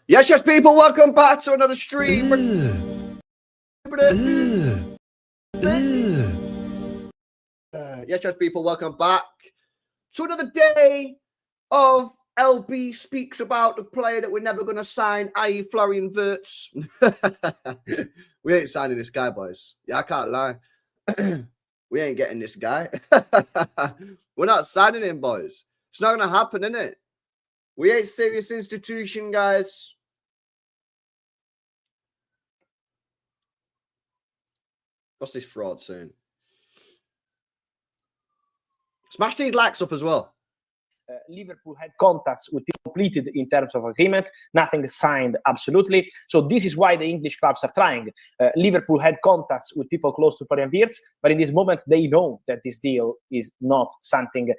Yes, people, welcome back to another stream. Yes, people, welcome back to another day of LB speaks about the player that we're never going to sign, i.e. Florian Wirtz. We ain't signing this guy, boys. Yeah, I can't lie. We ain't getting this guy. We're not signing him, boys. It's not going to happen, innit? We ain't serious institution, guys. What's this fraud saying? Smash these likes up as well. Liverpool had contacts with people completed in terms of agreement, nothing signed, absolutely. So this is why the English clubs are trying. Liverpool had contacts with people close to Florian Wirtz, but in this moment they know that this deal is not something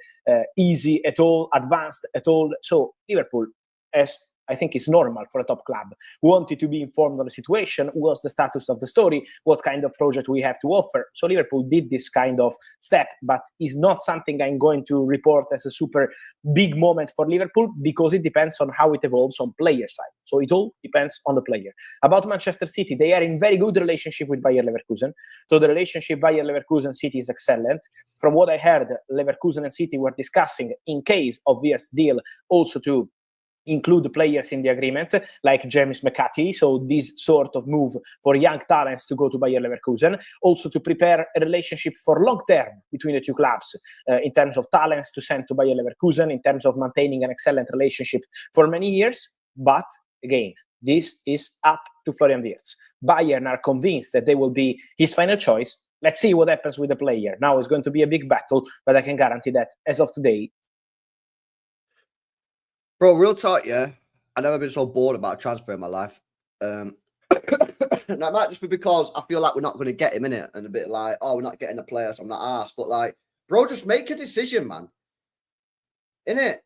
easy at all, advanced at all. So Liverpool, as I think it's normal for a top club, wanted to be informed on the situation, what's the status of the story, what kind of project we have to offer. So Liverpool did this kind of step, but it's not something I'm going to report as a super big moment for Liverpool, because it depends on how it evolves on player side. So it all depends on the player. About Manchester City, they are in very good relationship with Bayern Leverkusen. So the relationship Bayern Leverkusen-City is excellent. From what I heard, Leverkusen and City were discussing, in case of Wirtz deal, also to include the players in the agreement, like James McCarthy. So this sort of move for young talents to go to Bayer Leverkusen, also to prepare a relationship for long term between the two clubs, in terms of talents to send to Bayer Leverkusen, in terms of maintaining an excellent relationship for many years. But again, this is up to Florian Wirtz. Bayern are convinced that they will be his final choice. Let's see what happens with the player. Now it's going to be a big battle, but I can guarantee that as of today, bro, real talk, yeah. I've never been so bored about a transfer in my life. And that might just be because I feel like we're not going to get him in it, and a bit like, oh, we're not getting a player, so I'm not asked. But like, bro, just make a decision, man. Innit?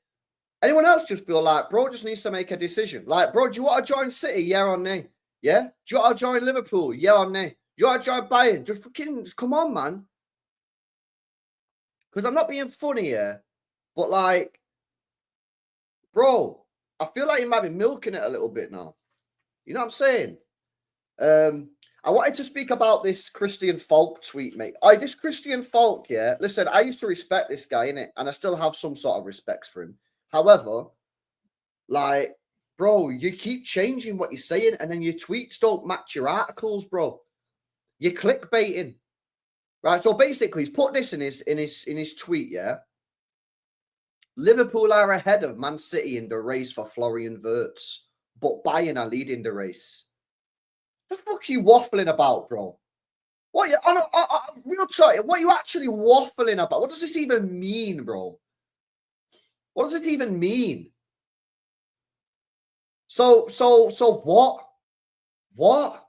Anyone else just feel like, bro, just needs to make a decision. Like, bro, do you want to join City? Yeah or nay? Yeah? Do you want to join Liverpool? Yeah or nay? Do you want to join Bayern? Just come on, man. Because I'm not being funny here, but like, bro, I feel like you might be milking it a little bit now. You know what I'm saying? I wanted to speak about this Christian Faulk tweet, mate. This Christian Faulk, yeah. Listen, I used to respect this guy, innit? And I still have some sort of respect for him. However, like, bro, you keep changing what you're saying, and then your tweets don't match your articles, bro. You're clickbaiting. Right? So basically, he's put this in his tweet, yeah. Liverpool are ahead of Man City in the race for Florian Wirtz, but Bayern are leading the race. The fuck are you waffling about, bro? What you real talk? What are you actually waffling about? What does this even mean, bro? What does it even mean? So what? What?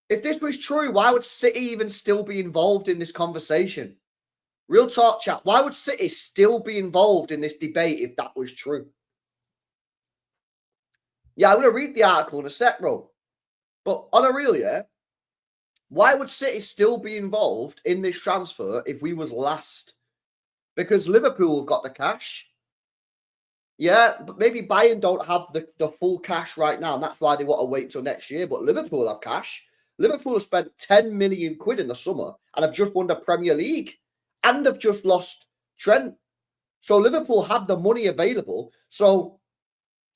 If this was true, why would City even still be involved in this conversation? Real talk, chat. Why would City still be involved in this debate if that was true? Yeah, I'm going to read the article in a sec, bro. But on a real, yeah, why would City still be involved in this transfer if we was last? Because Liverpool have got the cash. Yeah, but maybe Bayern don't have the full cash right now, and that's why they want to wait till next year. But Liverpool have cash. Liverpool have spent 10 million quid in the summer and have just won the Premier League and have just lost Trent. So Liverpool have the money available. So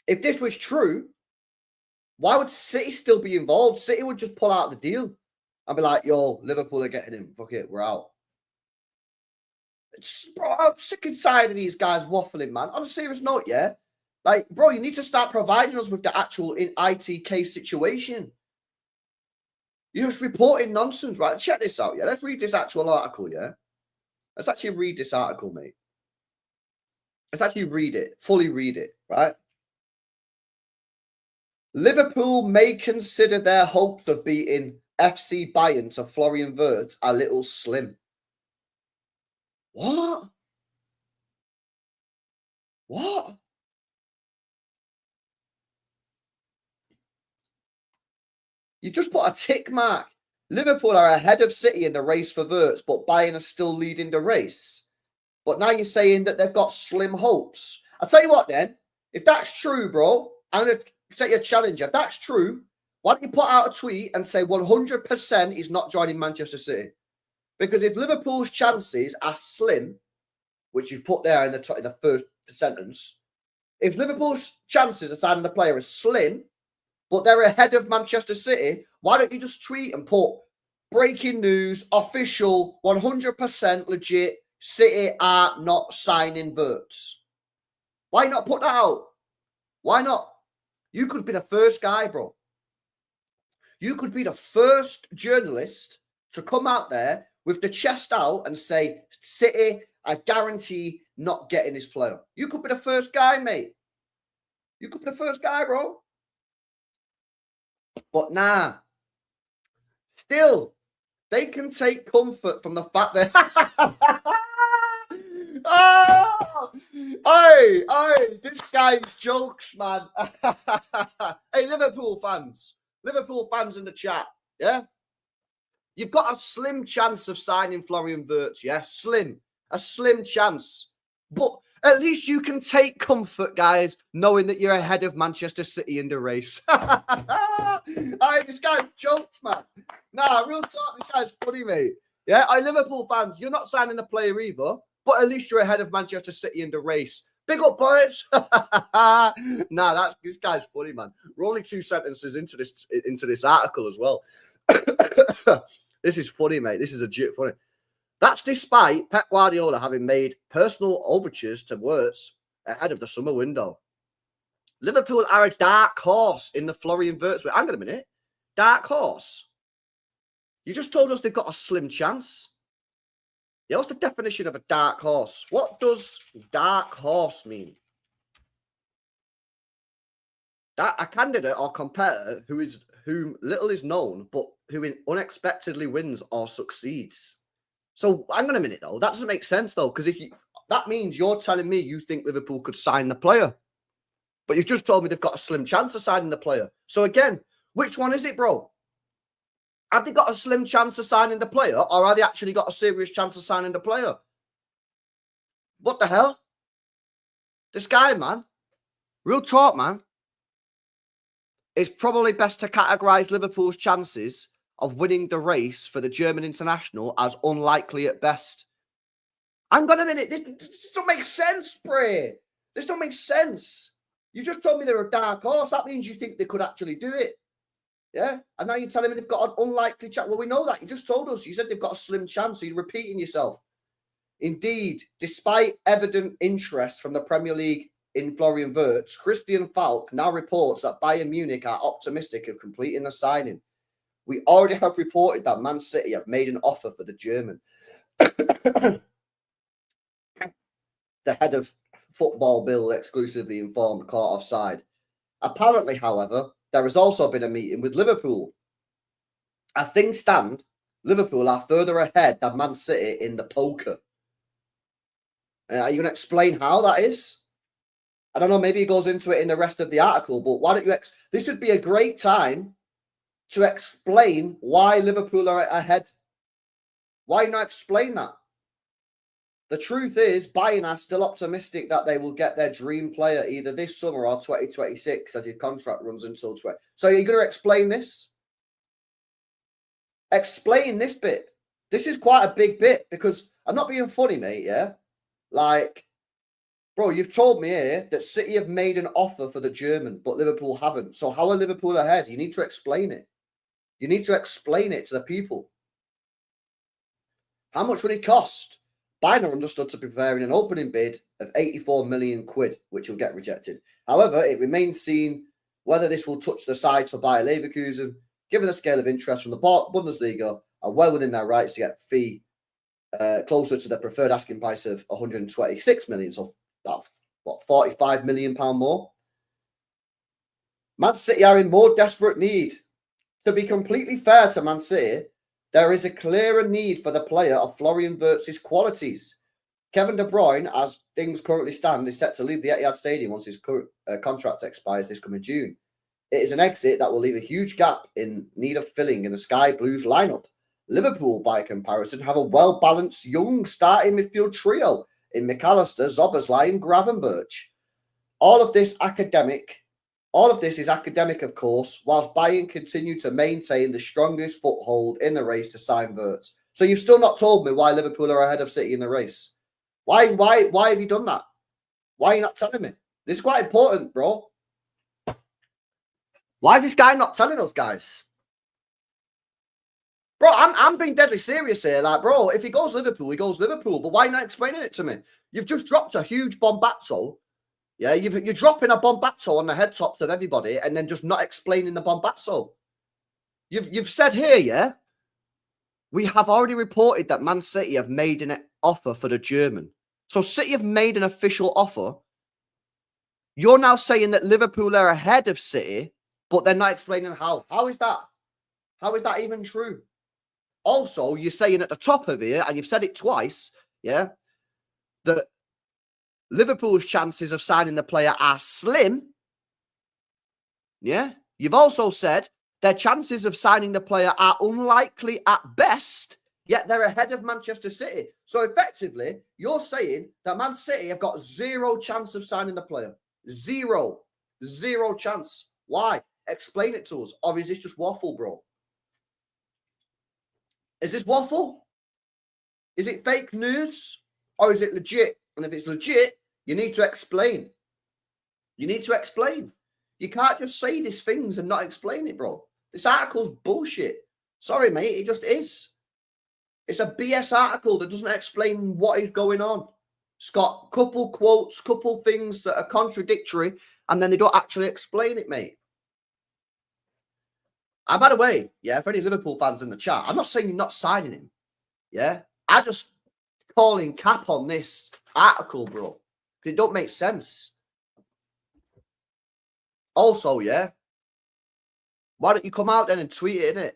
if this was true, why would City still be involved? City would just pull out the deal and be like, yo, Liverpool are getting him. Fuck it, we're out. Bro, I'm sick and tired of these guys waffling, man. On a serious note, yeah? Like, bro, you need to start providing us with the actual ITK situation. You're just reporting nonsense, right? Check this out, yeah? Let's read this actual article, yeah? Let's actually read this article, mate. Let's actually read it, fully read it, right? Liverpool may consider their hopes of beating FC Bayern to Florian Wirtz a little slim. What? What? You just put a tick mark. Liverpool are ahead of City in the race for Wirtz, but Bayern are still leading the race. But now you're saying that they've got slim hopes. I'll tell you what then. If that's true, bro, I'm going to set you a challenge. If that's true, why don't you put out a tweet and say 100% he's not joining Manchester City? Because if Liverpool's chances are slim, which you've put there in the first sentence, if Liverpool's chances of signing the player are slim, but they're ahead of Manchester City, why don't you just tweet and put breaking news, official, 100% legit, City are not signing Wirtz? Why not put that out? Why not? You could be the first guy, bro. You could be the first journalist to come out there with the chest out and say, City, I guarantee not getting this player. You could be the first guy, mate. You could be the first guy, bro. But nah. Still, they can take comfort from the fact that... Oh! Hey, this guy's jokes, man. Hey, Liverpool fans in the chat, yeah? You've got a slim chance of signing Florian Wirtz, yeah? A slim chance. But at least you can take comfort, guys, knowing that you're ahead of Manchester City in the race. Hey, this guy's jokes, man. Nah, real talk, this guy's funny, mate. Yeah, Liverpool fans, you're not signing a player either, but at least you're ahead of Manchester City in the race. Big up, boys. Nah, this guy's funny, man. We're only 2 sentences into this article as well. This is funny, mate. This is legit funny. That's despite Pep Guardiola having made personal overtures to Wirtz ahead of the summer window. Liverpool are a dark horse in the Florian Wirtz. Hang on a minute. Dark horse? You just told us they've got a slim chance. Yeah, what's the definition of a dark horse? What does dark horse mean? That a candidate or competitor whom little is known, but who unexpectedly wins or succeeds. So hang on a minute, though. That doesn't make sense, though, because that means you're telling me you think Liverpool could sign the player, but you've just told me they've got a slim chance of signing the player. So again, which one is it, bro? Have they got a slim chance of signing the player, or have they actually got a serious chance of signing the player? What the hell? This guy, man. Real talk, man. It's probably best to categorise Liverpool's chances of winning the race for the German international as unlikely at best. Hang on a minute. This don't make sense, Bray. This don't make sense. You just told me they're a dark horse. That means you think they could actually do it. Yeah? And now you're telling me they've got an unlikely chance. Well, we know that. You just told us. You said they've got a slim chance, so you're repeating yourself. Indeed, despite evident interest from the Premier League in Florian Wirtz, Christian Faulk now reports that Bayern Munich are optimistic of completing the signing. We already have reported that Man City have made an offer for the German. The head of Football Bill exclusively informed caught offside. Apparently, however, there has also been a meeting with Liverpool. As things stand, Liverpool are further ahead than Man City in the poker. Are you going to explain how that is? I don't know, maybe he goes into it in the rest of the article, but why don't you... This would be a great time to explain why Liverpool are ahead. Why not explain that? The truth is, Bayern are still optimistic that they will get their dream player either this summer or 2026 as his contract runs until 20. So you're going to explain this? Explain this bit. This is quite a big bit because I'm not being funny, mate, yeah? Like, bro, you've told me here that City have made an offer for the German, but Liverpool haven't. So how are Liverpool ahead? You need to explain it. You need to explain it to the people. How much will it cost? Bayern are understood to be preparing an opening bid of 84 million quid, which will get rejected. However, it remains seen whether this will touch the sides for Bayer Leverkusen, given the scale of interest from the Bundesliga, are well within their rights to get a fee closer to the preferred asking price of 126 million. So that's, what, 45 million pound more? Man City are in more desperate need. To be completely fair to Man City, there is a clearer need for the player of Florian Wirtz's qualities. Kevin De Bruyne, as things currently stand, is set to leave the Etihad Stadium once his contract expires this coming June. It is an exit that will leave a huge gap in need of filling in the Sky Blues lineup. Liverpool, by comparison, have a well-balanced young starting midfield trio in McAllister, Szoboszlai and Gravenberch. All of this academic All of this is academic, of course, whilst Bayern continue to maintain the strongest foothold in the race to sign Wirtz. So you've still not told me why Liverpool are ahead of City in the race. Why have you done that? Why are you not telling me? This is quite important, bro. Why is this guy not telling us, guys? Bro, I'm being deadly serious here. Like, bro, if he goes Liverpool, he goes Liverpool. But why not explaining it to me? You've just dropped a huge bombazzo. Yeah, you're dropping a bombazzo on the head tops of everybody and then just not explaining the bombazzo. You've said here, yeah, we have already reported that Man City have made an offer for the German. So City have made an official offer. You're now saying that Liverpool are ahead of City, but they're not explaining how. How is that? How is that even true? Also, you're saying at the top of here, and you've said it twice, yeah, that Liverpool's chances of signing the player are slim. Yeah. You've also said their chances of signing the player are unlikely at best, yet they're ahead of Manchester City. So effectively, you're saying that Man City have got zero chance of signing the player. Zero. Zero chance. Why? Explain it to us. Or is this just waffle, bro? Is this waffle? Is it fake news? Or is it legit? And if it's legit, you need to explain. You need to explain. You can't just say these things and not explain it, bro. This article's bullshit. Sorry, mate. It just is. It's a BS article that doesn't explain what is going on. It's got a couple quotes, couple things that are contradictory, and then they don't actually explain it, mate. And by the way, yeah, for any Liverpool fans in the chat, I'm not saying you're not signing him. Yeah? I just calling cap on this article, bro. Because it don't make sense. Also, yeah, why don't you come out then and tweet it, innit?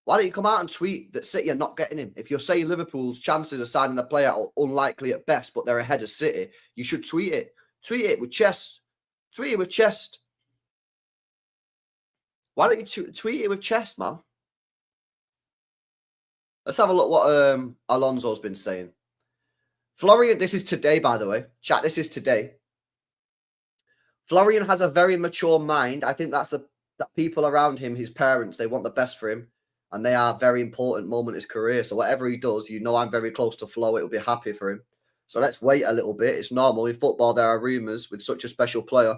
Why don't you come out and tweet that City are not getting him? If you're saying Liverpool's chances of signing the player are unlikely at best, but they're ahead of City, you should tweet it. Tweet it with chest. Tweet it with chest. Why don't you tweet it with chest, man? Let's have a look what Alonso's been saying. Florian, this is today, by the way. Chat, this is today. Florian has a very mature mind. I think that people around him, his parents, they want the best for him. And they are a very important moment in his career. So whatever he does, you know I'm very close to Flo. It'll be happy for him. So let's wait a little bit. It's normal. In football, there are rumours with such a special player.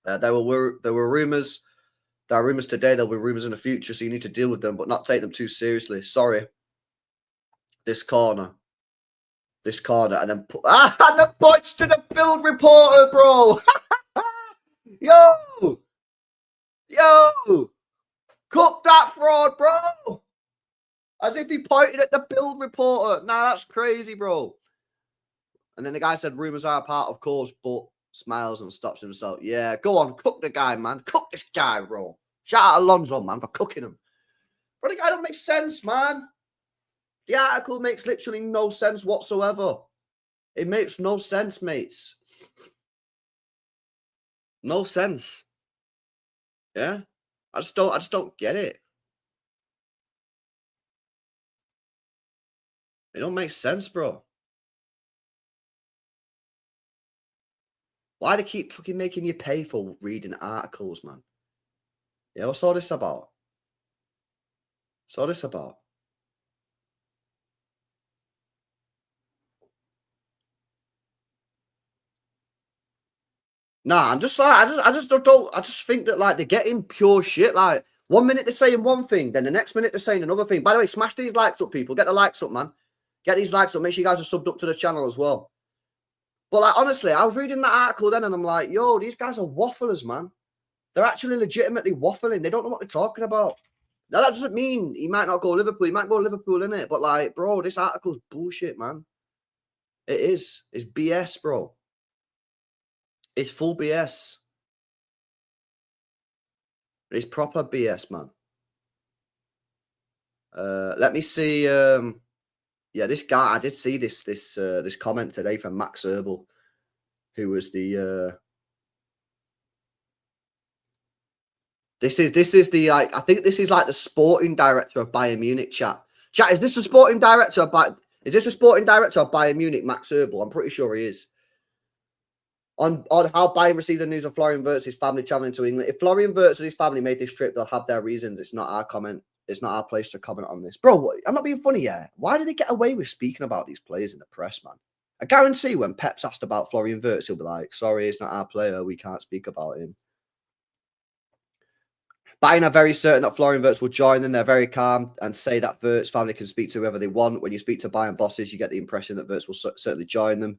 There were rumours. There are rumours today. There'll be rumours in the future. So you need to deal with them, but not take them too seriously. Sorry. This corner. And then and the points to the build reporter, bro. Yo. Cook that fraud, bro. As if he pointed at the build reporter. Nah, that's crazy, bro. And then the guy said rumours are a part, of course, but smiles and stops himself. Yeah, go on. Cook the guy, man. Cook this guy, bro. Shout out Alonso, man, for cooking him. But the guy don't make sense, man. The article makes literally no sense whatsoever. It makes no sense, mates. No sense. Yeah? I just don't get it. It don't make sense, bro. Why do they keep fucking making you pay for reading articles, man? Yeah, what's all this about? What's all this about? Nah, I'm just like, I just think that like they're getting pure shit. Like 1 minute they're saying one thing, then the next minute they're saying another thing. By the way, smash these likes up, people. Get the likes up, man. Get these likes up. Make sure you guys are subbed up to the channel as well. But like honestly, I was reading that article then and I'm like, yo, these guys are wafflers, man. They're actually legitimately waffling. They don't know what they're talking about. Now that doesn't mean he might not go Liverpool. He might go Liverpool, innit? But like, bro, this article's bullshit, man. It is. It's BS, bro. It's full BS. It's proper BS, man. Let me see. Yeah, this guy. I did see this comment today from Max Herbal, who was the. This is the like. I think this is like the sporting director of Bayern Munich. Chat. Is this a sporting director of Bayern? Is this a sporting director of Bayern Munich? Max Herbal. I'm pretty sure he is. on how Bayern received the news of Florian Wirtz's family travelling to England. If Florian Wirtz and his family made this trip, they'll have their reasons. It's not our comment. It's not our place to comment on this. Bro, I'm not being funny here. Why do they get away with speaking about these players in the press, man? I guarantee when Pep's asked about Florian Wirtz, he'll be like, sorry, it's not our player. We can't speak about him. Bayern are very certain that Florian Wirtz will join them. They're very calm and say that Wirtz family can speak to whoever they want. When you speak to Bayern bosses, you get the impression that Wirtz will certainly join them.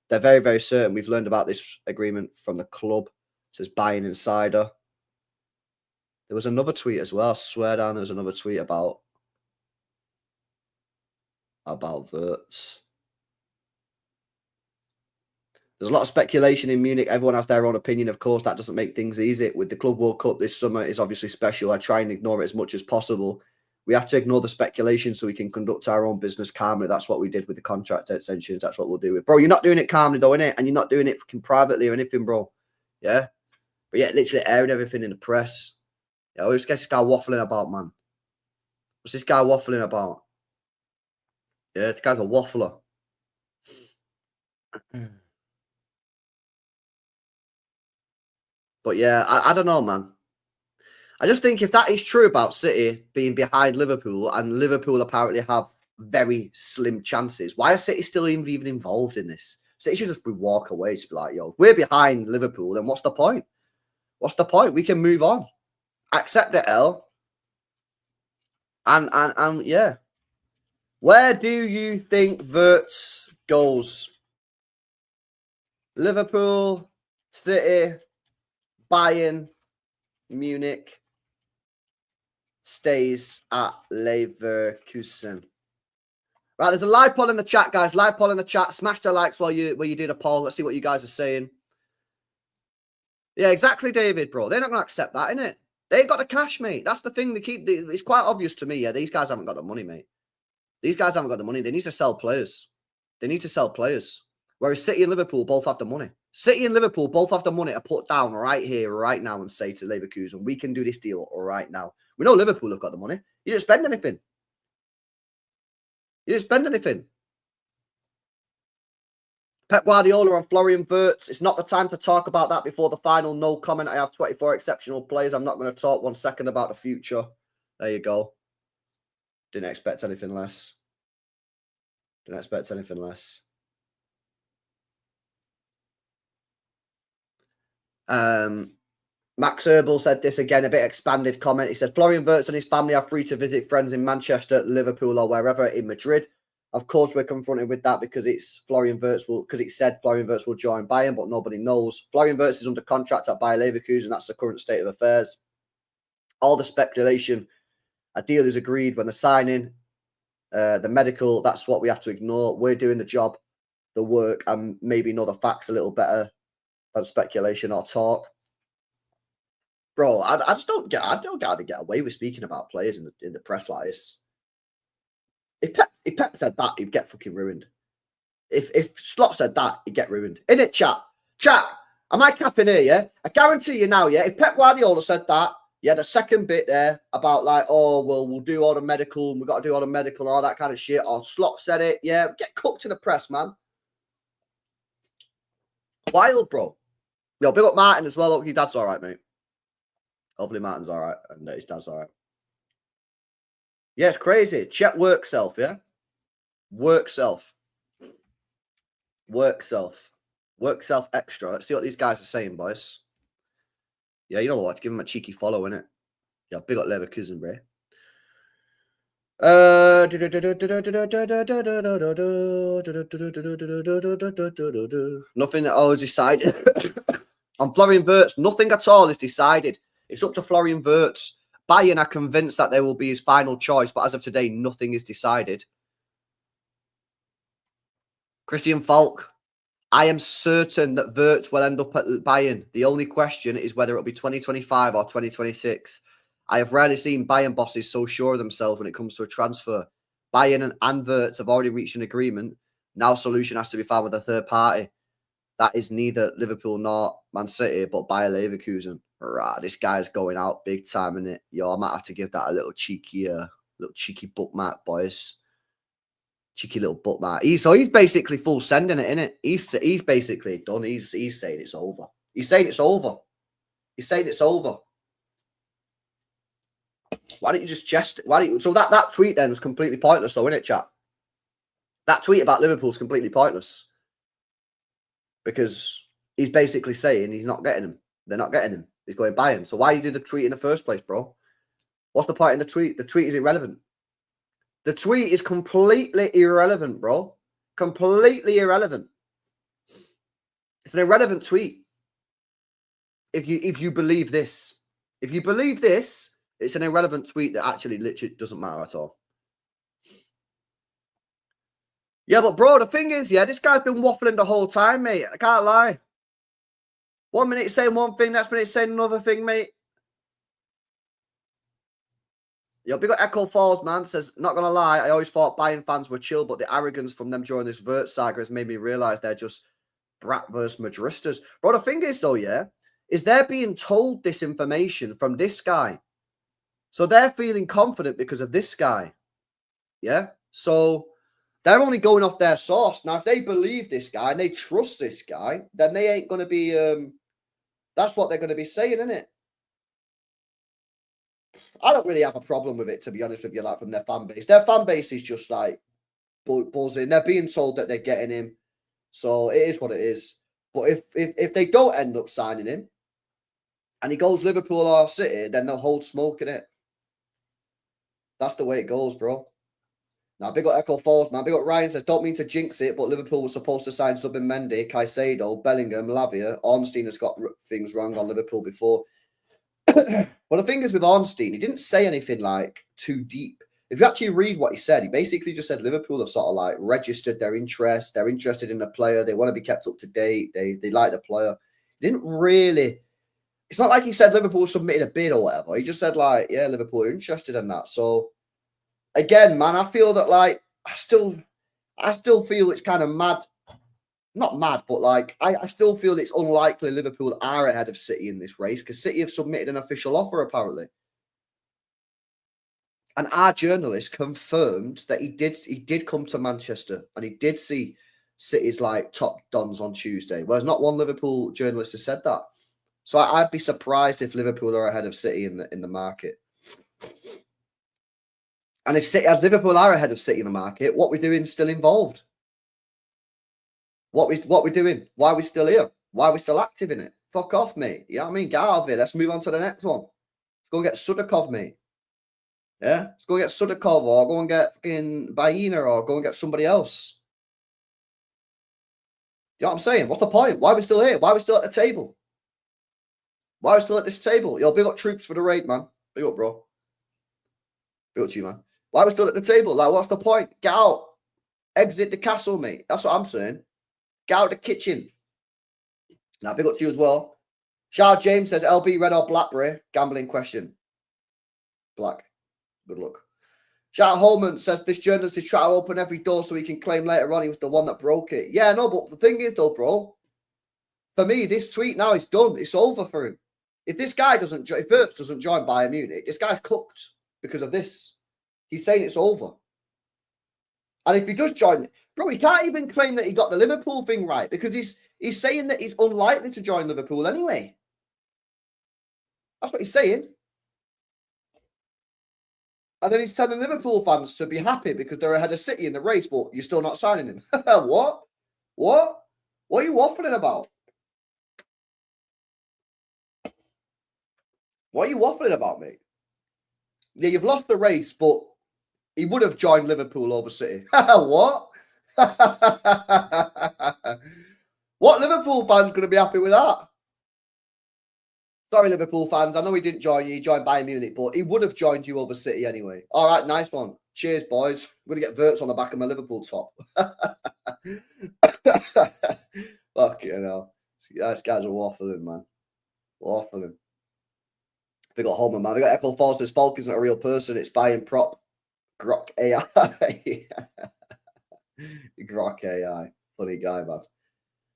They're very, very certain. We've learned about this agreement from the club. It says Bayern Insider. There was another tweet as well. I swear down, there was another tweet about Wirtz. There's a lot of speculation in Munich. Everyone has their own opinion. Of course, that doesn't make things easy. With the Club World Cup this summer is obviously special. I try and ignore it as much as possible. We have to ignore the speculation so we can conduct our own business calmly. That's what we did with the contract extensions. That's what we'll do with. Bro, you're not doing it calmly though, innit? And you're not doing it fucking privately or anything, bro. Yeah? But yeah, literally airing everything in the press. Yeah, what's this guy waffling about, man? What's this guy waffling about? Yeah, this guy's a waffler. But yeah, I don't know, man. I just think if that is true about City being behind Liverpool, and Liverpool apparently have very slim chances, why are City still even involved in this? City should just walk away. Just be like, yo, we're behind Liverpool, then what's the point? What's the point? We can move on. Accept the L. And yeah. Where do you think Wirtz goes? Liverpool, City, Bayern, Munich, stays at Leverkusen. Right, there's a live poll in the chat, guys. Live poll in the chat. Smash the likes while you do the poll. Let's see what you guys are saying. Yeah, exactly, David, bro. They're not going to accept that, innit? They ain't got the cash, mate. That's the thing. It's quite obvious to me, yeah, these guys haven't got the money, mate. These guys haven't got the money. They need to sell players. They need to sell players. Whereas City and Liverpool both have the money. City and Liverpool both have the money to put down right here, right now, and say to Leverkusen, we can do this deal right now. We know Liverpool have got the money. You didn't spend anything. You didn't spend anything. Pep Guardiola and Florian Wirtz. It's not the time to talk about that before the final. No comment. I have 24 exceptional players. I'm not going to talk 1 second about the future. There you go. Didn't expect anything less. Didn't expect anything less. Max Herbal said this again, a bit expanded comment. He said, Florian Wirtz and his family are free to visit friends in Manchester, Liverpool, or wherever in Madrid. Of course, we're confronted with that because it's Florian Wirtz because it said Florian Wirtz will join Bayern, but nobody knows. Florian Wirtz is under contract at Bayer Leverkusen. That's the current state of affairs. All the speculation, a deal is agreed when the signing, the medical, that's what we have to ignore. We're doing the job, the work, and maybe know the facts a little better than speculation or talk. Bro, I just don't get how to get away with speaking about players in the press like this. If Pep said that, he'd get fucking ruined. If Slot said that, he'd get ruined. Innit, chat? Chat, am I capping here, yeah? I guarantee you now, yeah, if Pep Guardiola said that, yeah, the second bit there about like, oh, well, we'll do all the medical, and we've got to do all the medical and all that kind of shit, or Slot said it, yeah, get cooked in the press, man. Wild, bro. Yo, big up Martin as well. Hope your dad's all right, mate. Hopefully Martin's all right and his dad's all right. Yeah, it's crazy. Check work self, yeah? Work self. Work self. Work self extra. Let's see what these guys are saying, boys. Yeah, you know what? Give him a cheeky follow, innit? Yeah, big up Leverkusen, bro. Nothing at all is decided. On Florian Wirtz, nothing at all is decided. It's up to Florian Wirtz. Bayern are convinced that they will be his final choice, but as of today, nothing is decided. Christian Faulk. I am certain that Wirtz will end up at Bayern. The only question is whether it'll be 2025 or 2026. I have rarely seen Bayern bosses so sure of themselves when it comes to a transfer. Bayern and Wirtz have already reached an agreement. Now a solution has to be found with a third party. That is neither Liverpool nor Man City, but Bayer Leverkusen. Rah, this guy's going out big time, innit? Yo, I might have to give that a little cheeky bookmark, boys. Cheeky little butt, Matt. He's basically full sending it, innit? He's basically done. He's saying it's over. He's saying it's over. He's saying it's over. Why don't you just chest it? Why don't you? So that tweet then was completely pointless, though, innit, chat? That tweet about Liverpool's completely pointless because he's basically saying he's not getting him. They're not getting him. He's going Bayern. So why you did the tweet in the first place, bro? What's the point in the tweet? The tweet is irrelevant. The tweet is completely irrelevant, bro. Completely irrelevant. It's an irrelevant tweet. If you believe this. If you believe this, it's an irrelevant tweet that actually literally doesn't matter at all. Yeah, but bro, the thing is, yeah, this guy's been waffling the whole time, mate. I can't lie. 1 minute he's saying one thing, next minute he's saying another thing, mate. Yo, big up Echo Falls, man. Says, not going to lie, I always thought Bayern fans were chill, but the arrogance from them during this Wirtz saga has made me realise they're just brat versus Madristas. Bro, the thing is, though, yeah, is they're being told this information from this guy. So they're feeling confident because of this guy. Yeah? So they're only going off their source. Now, if they believe this guy and they trust this guy, then they ain't going to be... that's what they're going to be saying, isn't it? I don't really have a problem with it, to be honest with you, like from their fan base. Their fan base is just like buzzing. They're being told that they're getting him. So it is what it is. But if they don't end up signing him and he goes Liverpool or City, then they'll hold smoke in it. That's the way it goes, bro. Now, big up Echo Falls, man. Big up Ryan says, don't mean to jinx it, but Liverpool was supposed to sign Subin Mendy, Caicedo, Bellingham, Lavia. Ornstein has got things wrong on Liverpool before. Well, the thing is with Ornstein, he didn't say anything like too deep. If you actually read what he said, he basically just said Liverpool have sort of like registered their interest. They're interested in the player. They want to be kept up to date. They like the player. He didn't really... It's not like he said Liverpool submitted a bid or whatever. He just said like, yeah, Liverpool are interested in that. So, again, man, I feel that like, I still feel it's kind of mad. Not mad, but like, I still feel it's unlikely Liverpool are ahead of City in this race because City have submitted an official offer, apparently. And our journalist confirmed that he did come to Manchester and he did see City's like top dons on Tuesday, whereas not one Liverpool journalist has said that. So I'd be surprised if Liverpool are ahead of City in the market. And if Liverpool are ahead of City in the market, what we're doing still involved? What we're doing? Why are we still here? Why are we still active in it? Fuck off, mate. You know what I mean? Get out of here. Let's move on to the next one. Let's go get Sudakov, mate. Yeah? Let's go get Sudakov or go and get fucking Baina or go and get somebody else. You know what I'm saying? What's the point? Why are we still here? Why are we still at the table? Why are we still at this table? Yo, big up troops for the raid, man. Big up, bro. Big up to you, man. Why are we still at the table? Like, what's the point? Get out. Exit the castle, mate. That's what I'm saying. Get out the kitchen. Now, big up to you as well. Charles James says, LB, red or blackberry? Gambling question. Black. Good luck. Charles Holman says, this journalist is trying to open every door so he can claim later on he was the one that broke it. Yeah, no, but the thing is, though, bro, for me, this tweet now is done. It's over for him. If this guy doesn't, if Wirtz doesn't join Bayern Munich, this guy's cooked because of this. He's saying it's over. And if he does join, bro, he can't even claim that he got the Liverpool thing right because he's saying that he's unlikely to join Liverpool anyway. That's what he's saying. And then he's telling Liverpool fans to be happy because they're ahead of City in the race, but you're still not signing him. What? What? What are you waffling about? What are you waffling about, mate? Yeah, you've lost the race, but he would have joined Liverpool over City. What? What Liverpool fans going to be happy with that? Sorry, Liverpool fans. I know he didn't join you. He joined Bayern Munich, but he would have joined you over City anyway. All right, nice one. Cheers, boys. I'm going to get Wirtz on the back of my Liverpool top. Fuck you know. These guys are waffling, man. Waffling. We got Homer, man. We got Echo Falls. This Faulk isn't a real person. It's Bayern prop. Grok AI. Grok AI. Funny guy, man.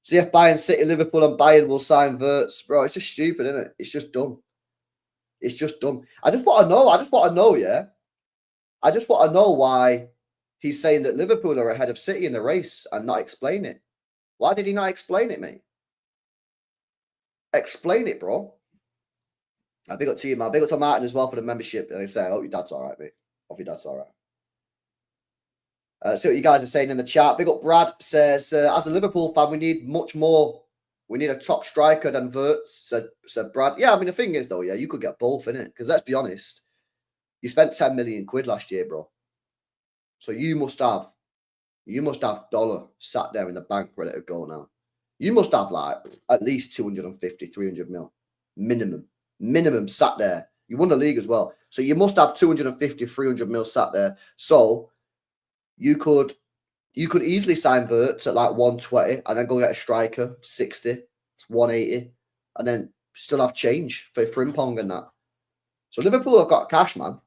See if Bayern, City, Liverpool and Bayern will sign Wirtz. Bro, it's just stupid, isn't it? It's just dumb. It's just dumb. I just want to know, yeah? I just want to know why he's saying that Liverpool are ahead of City in the race and not explain it. Why did he not explain it, mate? Explain it, bro. Big up to you, man. Big up to Martin as well for the membership. And I say, I hope your dad's all right, mate. Hope your dad's all right. See what you guys are saying in the chat. Big up Brad says, as a Liverpool fan, we need much more. We need a top striker than Wirtz, said Brad. Yeah, I mean, the thing is, though, yeah, you could get both, innit? Because let's be honest, you spent 10 million quid last year, bro. So you must have dollar sat there in the bank ready to go now. You must have, like, at least 250, 300 mil. Minimum sat there. You won the league as well. So you must have 250, 300 mil sat there. So you could easily sign Wirtz at like 120 and then go get a striker, 60, 180, and then still have change for Frimpong and that. So Liverpool have got cash, man.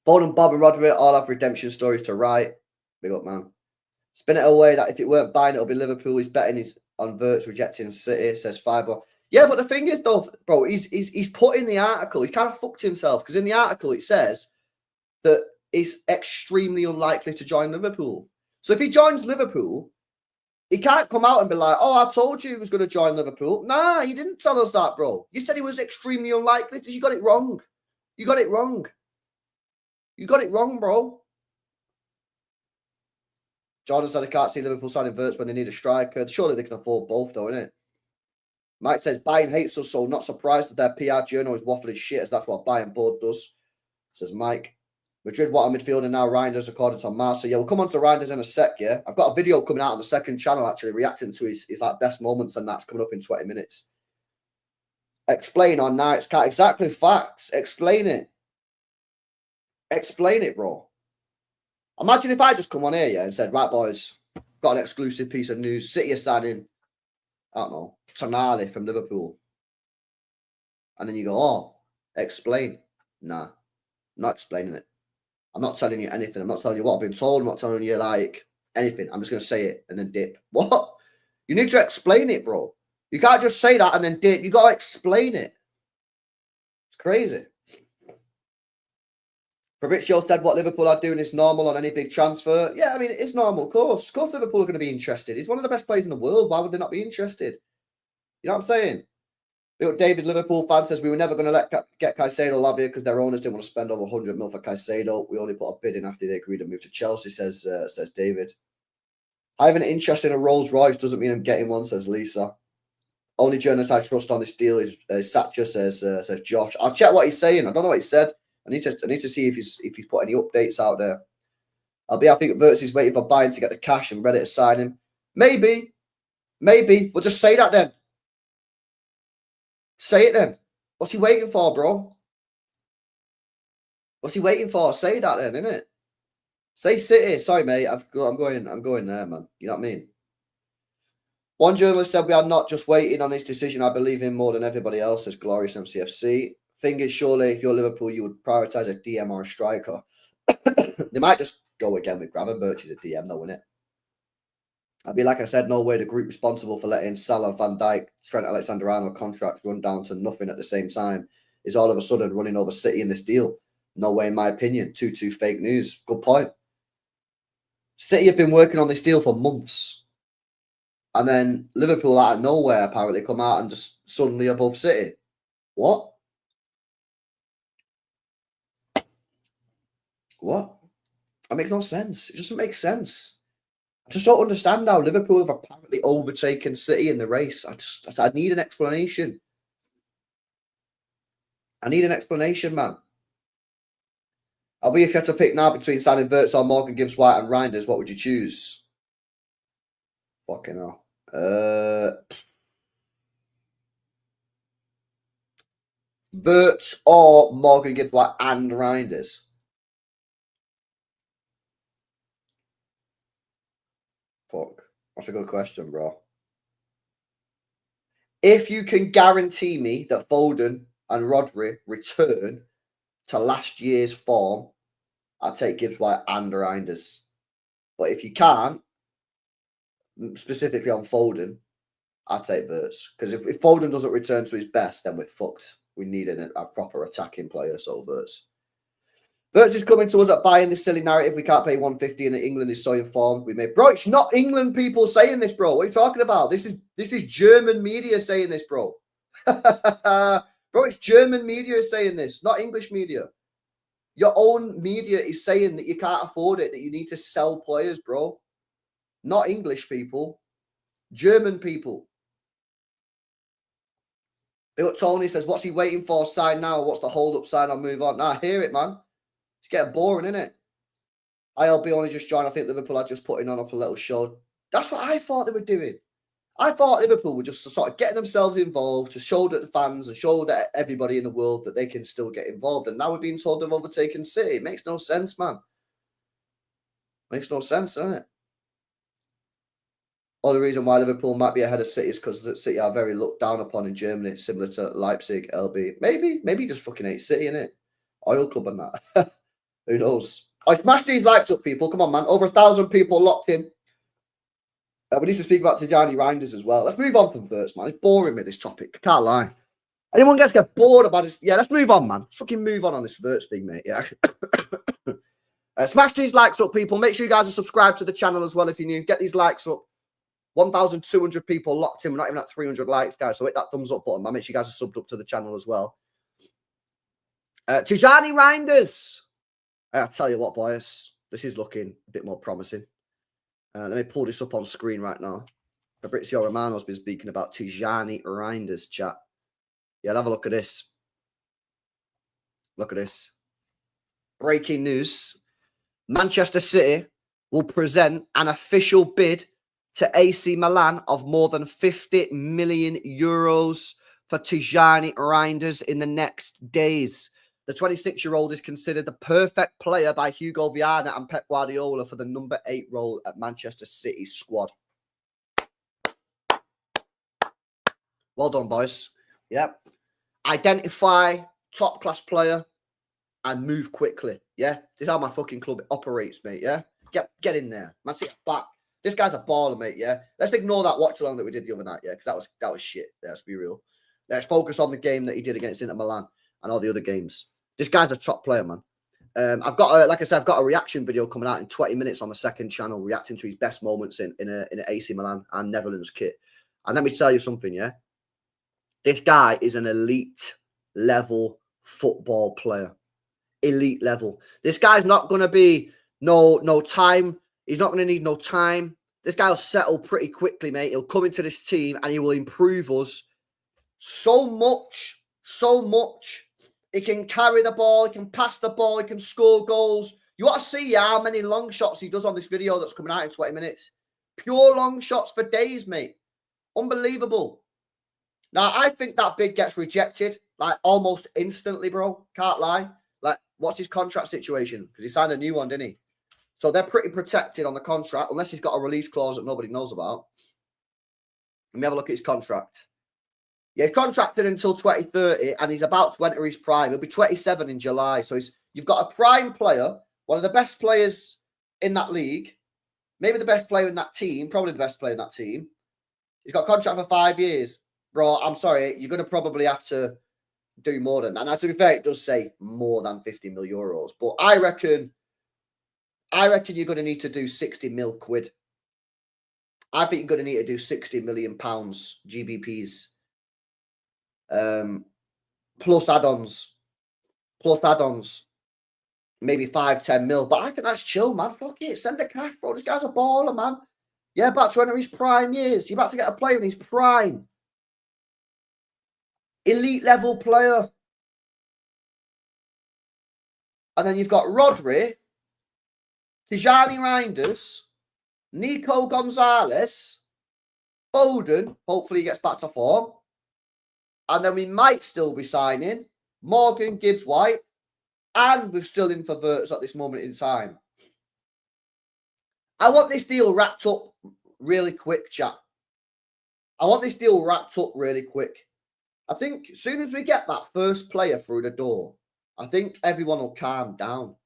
Foden, Bob, and Rodri all have redemption stories to write. Big up, man. Spin it away that if it weren't buying, it'll be Liverpool. He's betting on Wirtz rejecting City, says Fiber. Yeah, but the thing is, though, bro, he's put in the article. He's kind of fucked himself because in the article it says that it's extremely unlikely to join Liverpool. So if he joins Liverpool, he can't come out and be like, oh, I told you he was going to join Liverpool. Nah, you didn't tell us that, bro. You said he was extremely unlikely because you got it wrong. You got it wrong. You got it wrong, bro. Jordan said I can't see Liverpool signing Wirtz when they need a striker. Surely they can afford both, though, innit? Mike says Bayern hates us, so not surprised that their PR journal is waffling shit, as that's what Bayern board does. Says Mike. Madrid want a midfielder now, Reijnders, according to Marcia. Yeah, we'll come on to Reijnders in a sec, yeah? I've got a video coming out on the second channel, actually, reacting to his like best moments, and that's coming up in 20 minutes. Explain on Nights Cat. Exactly, facts. Explain it. Explain it, bro. Imagine if I just come on here, yeah, and said, right, boys, got an exclusive piece of news. City are signing, I don't know, Tonali from Liverpool. And then you go, oh, explain. Nah, not explaining it. I'm not telling you anything. I'm not telling you what I've been told. I'm not telling you, like, anything. I'm just going to say it and then dip. What? You need to explain it, bro. You can't just say that and then dip. You got to explain it. It's crazy. Fabrizio said what Liverpool are doing is normal on any big transfer. Yeah, I mean, it is normal, of course. Of course Liverpool are going to be interested. He's one of the best players in the world. Why would they not be interested? You know what I'm saying? David, Liverpool fan, says we were never going to get Caicedo Lavia because their owners didn't want to spend over 100 mil for Caicedo. We only put a bid in after they agreed to move to Chelsea, says David. Having an interest in a Rolls Royce doesn't mean I'm getting one, says Lisa. Only journalist I trust on this deal is Satcher, says Josh. I'll check what he's saying. I don't know what he said. I need to see if he's put any updates out there. I think Wirtz is waiting for Bayern to get the cash and ready to sign him. Maybe. We'll just say that then. Say it then. What's he waiting for, bro? What's he waiting for? Say that then, innit? Say City. Sorry, mate. I'm going there, man. You know what I mean? One journalist said we are not just waiting on his decision. I believe him more than everybody else, says Glorious MCFC. Thing is, surely if you're Liverpool, you would prioritise a DM or a striker. They might just go again with Gravenberch as a DM, though, innit? I'd be like I said, no way the group responsible for letting Salah, Van Dijk, Trent Alexander-Arnold contracts run down to nothing at the same time is all of a sudden running over City in this deal. No way, in my opinion. 2-2 fake news. Good point. City have been working on this deal for months. And then Liverpool out of nowhere apparently come out and just suddenly above City. What? What? That makes no sense. It doesn't make sense. I just don't understand how Liverpool have apparently overtaken City in the race. I need an explanation. I need an explanation, man. If you had to pick now between signing Wirtz or Morgan Gibbs White and Reijnders, what would you choose? Fucking hell. Wirtz or Morgan Gibbs White and Reijnders? Fuck. That's a good question, bro. If you can guarantee me that Foden and Rodri return to last year's form, I'll take Gibbs White and Reijnders. But if you can't, specifically on Foden, I'll take Wirtz. Because if Foden doesn't return to his best, then we're fucked. We need a proper attacking player, so Wirtz. Wirtz is coming to us at buying this silly narrative. We can't pay 150 and England is so informed. We made, bro, it's not England people saying this, bro. What are you talking about? This is German media saying this, bro. Bro, it's German media saying this, not English media. Your own media is saying that you can't afford it, that you need to sell players, bro. Not English people. German people. Tony says, what's he waiting for? Sign now. What's the hold-up sign? I'll move on. Nah, hear it, man. It's getting boring, isn't it? ILB only just joined. I think Liverpool are just putting on up a little show. That's what I thought they were doing. I thought Liverpool were just sort of getting themselves involved to show that the fans and show that everybody in the world that they can still get involved. And now we're being told they've overtaken City. It makes no sense, man. Makes no sense, doesn't it? Only reason why Liverpool might be ahead of City is because City are very looked down upon in Germany, similar to Leipzig, LB. Maybe he just fucking hates City, innit? Oil club and that. Who knows? I smashed these likes up, people. Come on, man. Over 1,000 people locked in. We need to speak about Hijacking Reijnders as well. Let's move on from Wirtz, man. It's boring with this topic. I can't lie. Anyone gets get bored about this? Yeah, let's move on, man. Let's fucking move on this Wirtz thing, mate. Yeah. Smash these likes up, people. Make sure you guys are subscribed to the channel as well if you're new. Get these likes up. 1,200 people locked in. We're not even at 300 likes, guys. So hit that thumbs up button, man. Make sure you guys are subbed up to the channel as well. Hijacking Reijnders. I tell you what, boys. This is looking a bit more promising. Let me pull this up on screen right now. Fabrizio Romano's been speaking about Hijacking Reijnders, chat. Yeah, have a look at this. Look at this. Breaking news. Manchester City will present an official bid to AC Milan of more than 50 million euros for Hijacking Reijnders in the next days. The 26-year-old is considered the perfect player by Hugo Viana and Pep Guardiola for the number 8 role at Manchester City's squad. Well done, boys. Yep. Identify top-class player and move quickly. Yeah? This is how my fucking club operates, mate, yeah? Get in there. Man City back. This guy's a baller, mate, yeah? Let's ignore that watch-along that we did the other night, yeah? Because that was shit. Let's be real. Let's focus on the game that he did against Inter Milan and all the other games. This guy's a top player, man. I've got, like I said, I've got a reaction video coming out in 20 minutes on the second channel, reacting to his best moments in an AC Milan and Netherlands kit. And let me tell you something, yeah? This guy is an elite level football player. Elite level. This guy's not going to be no time. He's not going to need no time. This guy will settle pretty quickly, mate. He'll come into this team and he will improve us so much. So much. He can carry the ball. He can pass the ball. He can score goals. You want to see how many long shots he does on this video that's coming out in 20 minutes. Pure long shots for days, mate. Unbelievable. Now, I think that bid gets rejected, like, almost instantly, bro. Can't lie. Like, what's his contract situation? Because he signed a new one, didn't he? So they're pretty protected on the contract, unless he's got a release clause that nobody knows about. Let me have a look at his contract. Yeah, he's contracted until 2030, and he's about to enter his prime. He'll be 27 in July. So you've got a prime player, one of the best players in that league, maybe the best player in that team, probably the best player in that team. He's got a contract for 5 years. Bro, I'm sorry, you're going to probably have to do more than that. Now, to be fair, it does say more than 50 mil euros, but I reckon you're going to need to do 60 mil quid. I think you're going to need to do 60 million pounds GBPs. Plus add-ons, maybe 5-10 mil. But I think that's chill, man. Fuck it, send the cash, bro. This guy's a baller, man. Yeah, about to enter his prime years. You're about to get a player in his prime, elite level player. And then you've got Rodri, Hijacking Reijnders, Nico Gonzalez, Foden. Hopefully he gets back to form. And then we might still be signing Morgan Gibbs-White. And we're still in for Wirtz at this moment in time. I want this deal wrapped up really quick, chat. I want this deal wrapped up really quick. I think as soon as we get that first player through the door, I think everyone will calm down.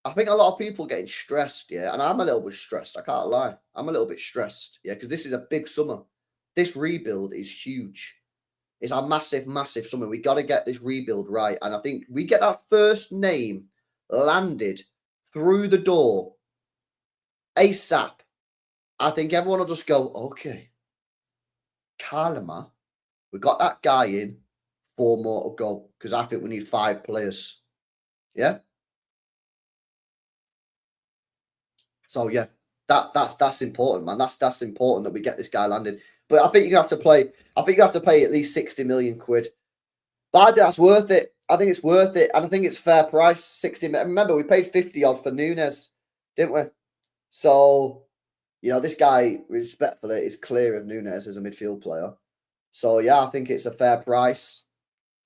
I think a lot of people are getting stressed, yeah. And I'm a little bit stressed, I can't lie. I'm a little bit stressed, yeah, because this is a big summer. This rebuild is huge. is a massive, massive something. We got to get this rebuild right. And I think we get our first name landed through the door ASAP. I think everyone will just go, okay, Karl, we got that guy in, 4 more to go. Because I think we need 5 players. Yeah? So, yeah, that's important, man. That's important that we get this guy landed. But I think you have to play. I think you have to pay at least 60 million quid. But I think that's worth it. I think it's worth it, and I think it's fair price. 60. Remember, we paid 50 odd for Nunes, didn't we? So, you know, this guy, respectfully, is clear of Nunes as a midfield player. So, yeah, I think it's a fair price.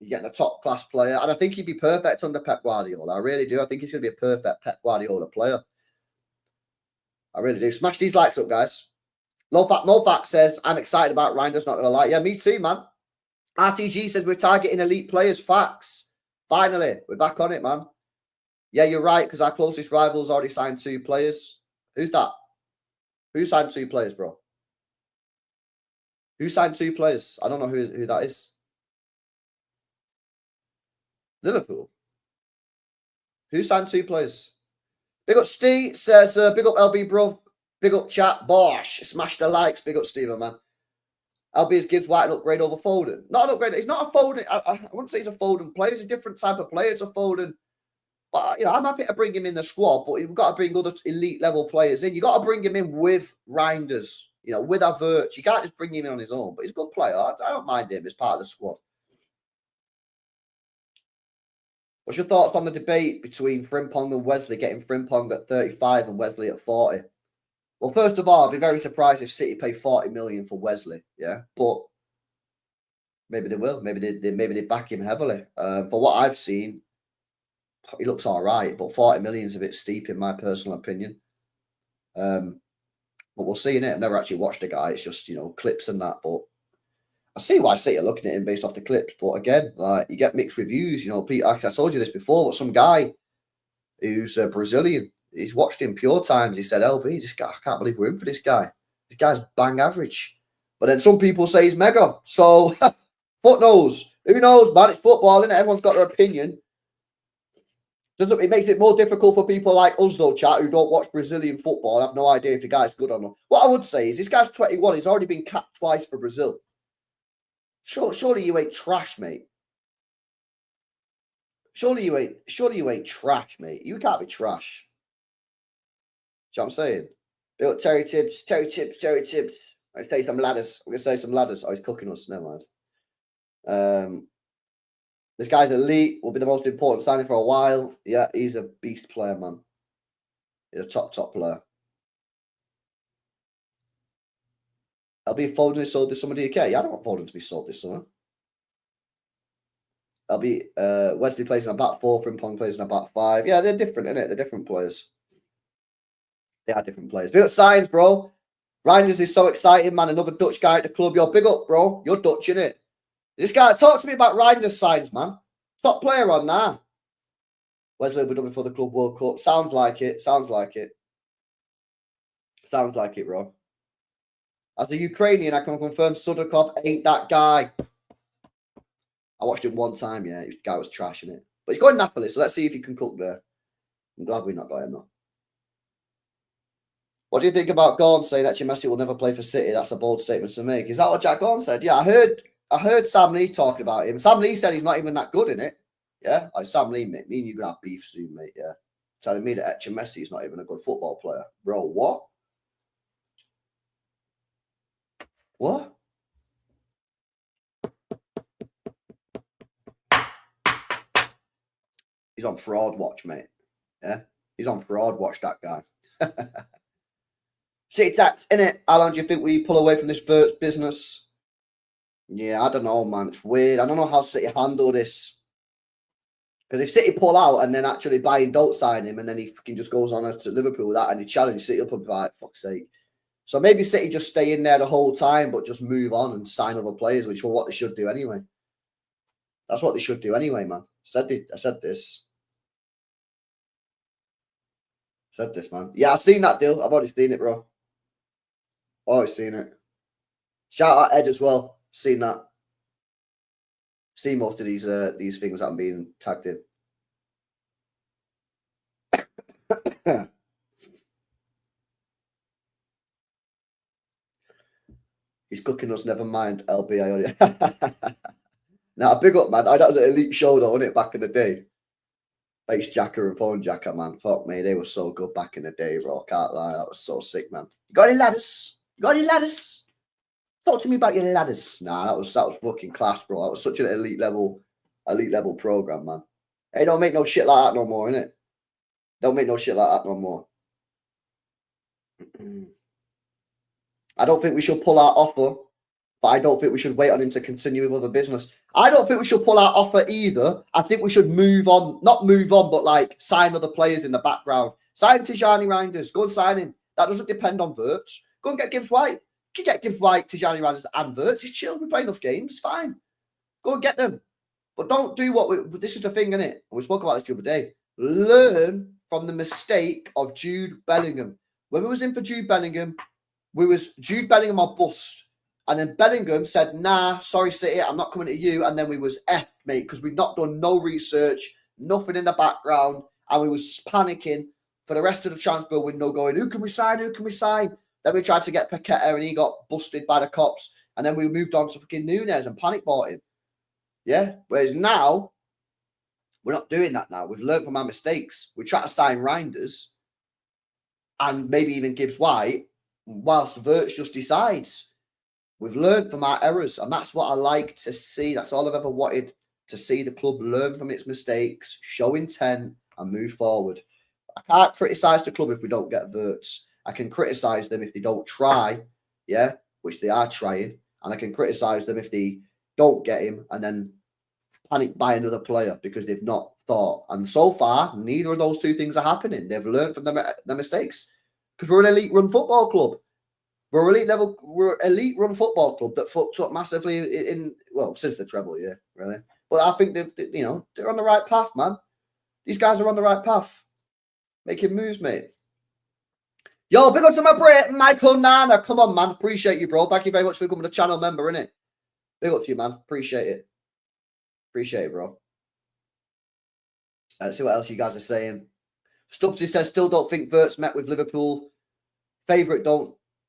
You're getting a top class player, and I think he'd be perfect under Pep Guardiola. I really do. I think he's going to be a perfect Pep Guardiola player. I really do. Smash these likes up, guys. Novak says, I'm excited about Reijnders, not going to lie. Yeah, me too, man. RTG says, we're targeting elite players. Facts. Finally, we're back on it, man. Yeah, you're right, because our closest rival's already signed 2 players. Who's that? Who signed 2 players, bro? Who signed 2 players? I don't know who that is. Liverpool. Who signed 2 players? Big up Steve says, big up LB, bro. Big up chat. Bosh. Smash the likes. Big up Steven, man. LB gives White an upgrade over Foden. Not an upgrade. He's not a Foden. I wouldn't say he's a Foden player. He's a different type of player. It's a Foden. But, you know, I'm happy to bring him in the squad, but you've got to bring other elite level players in. You've got to bring him in with Reijnders, you know, with our Wirtz. You can't just bring him in on his own, but he's a good player. I don't mind him as part of the squad. What's your thoughts on the debate between Frimpong and Wesley, getting Frimpong at 35 and Wesley at 40? Well, first of all, I'd be very surprised if City pay 40 million for Wesley, yeah? But maybe they will. Maybe they back him heavily. For what I've seen, he looks all right, but 40 million is a bit steep in my personal opinion. But we'll see, innit? I've never actually watched the guy. It's just, you know, clips and that, but I see why City are looking at him based off the clips, but again, like you get mixed reviews. You know, Pete, I told you this before, but some guy who's Brazilian, he's watched him pure times. He said, "LB, this guy, I can't believe we're in for this guy. This guy's bang average." But then some people say he's mega. So, foot knows. Who knows, man? It's football, innit? Everyone's got their opinion. It makes it more difficult for people like us, though, chat, who don't watch Brazilian football and have no idea if the guy's good or not. What I would say is this guy's 21. He's already been capped twice for Brazil. Surely you ain't trash, mate. Surely you ain't trash, mate. You can't be trash. See what I'm saying? Built Terry Tibbs. Let's say some ladders. I'm gonna say some ladders. Oh, he's cooking us. Never mind. This guy's elite. Will be the most important signing for a while. Yeah, he's a beast player, man. He's a top player. I'll be Foden is sold this summer. Do you care? Yeah, I don't want Foden to be sold this summer. I'll be Wesley plays in a back 4, Frimpong plays in a back 5. Yeah, they're different, innit? They're different players. They are different players. Big up signs, bro. Reijnders is so exciting, man. Another Dutch guy at the club. You're big up, bro. You're Dutch, innit? This guy, talk to me about Reijnders signs, man. Top player on now. Wesley will be done before the Club World Cup. Sounds like it. Sounds like it, bro. As a Ukrainian, I can confirm Sudakov ain't that guy. I watched him one time, yeah. The guy was trashing it. But he's going Napoli, so let's see if he can cook there. I'm glad we're not got him, though. What do you think about Gordon saying that Messi will never play for City? That's a bold statement to make. Is that what Jack Gordon said? Yeah, I heard Sam Lee talking about him. Sam Lee said he's not even that good in it. Yeah, like Sam Lee, mate. Me and you gonna have beef soon, mate. Yeah, telling me that Messi is not even a good football player, bro. What? What? He's on fraud watch, mate. Yeah, he's on fraud watch. That guy. See, that's in it. How long do you think we pull away from this Wirtz business? Yeah, I don't know, man. It's weird. I don't know how City handle this. Because if City pull out and then actually Bayern don't sign him and then he fucking just goes on to Liverpool without any challenge, City will probably be like, fuck's sake. So maybe City just stay in there the whole time, but just move on and sign other players, which is what they should do anyway. That's what they should do anyway, man. I said this, man. Yeah, I've seen that deal. I've already seen it, bro. Always seen it. Shout out Ed as well. Seen that. see most of these things that I'm being tagged in. He's cooking us, never mind. LB, now, big up, man. I had an elite show, though, wasn't it, back in the day? Face Jacker and Phone Jacker, man. Fuck me, they were so good back in the day, bro. Can't lie. That was so sick, man. Got any ladders? Got any ladders? Talk to me about your ladders. Nah, that was fucking class, bro. That was such an elite level program, man. Hey, don't make no shit like that no more, innit? Don't make no shit like that no more. I don't think we should pull our offer, but I don't think we should wait on him to continue with other business. I don't think we should pull our offer either. I think we should move on. Not move on, but like sign other players in the background. Sign Tijani Reijnders. Go and sign him. That doesn't depend on Wirtz. Go and get Gibbs White. You can get Gibbs White, Tijani Reijnders and Wirtz. It's chill. We play enough games. It's fine. Go and get them. But don't do this is the thing, innit? We spoke about this the other day. Learn from the mistake of Jude Bellingham. When we was in for Jude Bellingham, Jude Bellingham on bust. And then Bellingham said, nah, sorry, City, I'm not coming to you. And then we was effed, mate, because we'd not done no research, nothing in the background. And we was panicking for the rest of the transfer window going, who can we sign? Who can we sign? Then we tried to get Paqueta and he got busted by the cops. And then we moved on to fucking Nunez and panic bought him. Yeah. Whereas now, we're not doing that now. We've learned from our mistakes. We try to sign Reijnders and maybe even Gibbs White whilst Wirtz just decides. We've learned from our errors, and that's what I like to see. That's all I've ever wanted, to see the club learn from its mistakes, show intent, and move forward. I can't criticise the club if we don't get Wirtz. I can criticise them if they don't try, yeah, which they are trying, and I can criticise them if they don't get him and then panic buy another player because they've not thought. And so far, neither of those two things are happening. They've learned from their mistakes because we're an elite run football club. We're elite run football club that fucked up massively since the treble, yeah, really. But I think they're on the right path, man. These guys are on the right path, making moves, mate. Yo, big up to my bro, Michael Nana. Come on, man. Appreciate you, bro. Thank you very much for becoming a channel member, innit? Big up to you, man. Appreciate it. Appreciate it, bro. Let's see what else you guys are saying. Stubbsy says, still don't think Wirtz met with Liverpool. Favourite